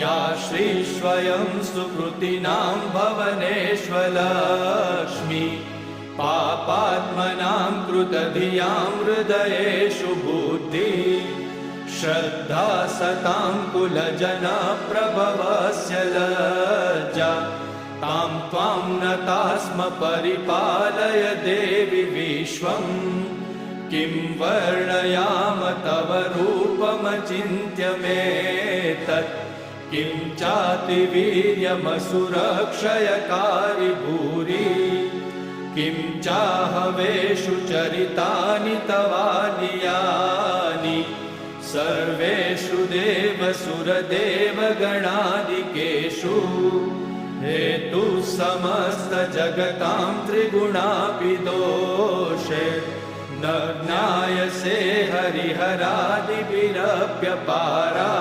या श्रीस्वयं सुकृतिनां भवनेष्वलक्ष्मी पापात्मनां कृतधियां हृदयेषु बुद्धि श्रद्धा सतां कुलजनप्रभवस्य लज्जा तां त्वां नताः स्म परिपालय देवि विश्वम् किं वर्णयाम तव रूपमचिन्त्यमेतत् किं चातिवीर्यमसुरक्षयकारि भूरि किं चाहवेषु चरितानि तवानियानि सर्वेषु देवसुरदेवगणादिकेषु हेतुः समस्तजगतां त्रिगुणापि दोषे न ज्ञायसे हरिहरादिभिरप्यपारा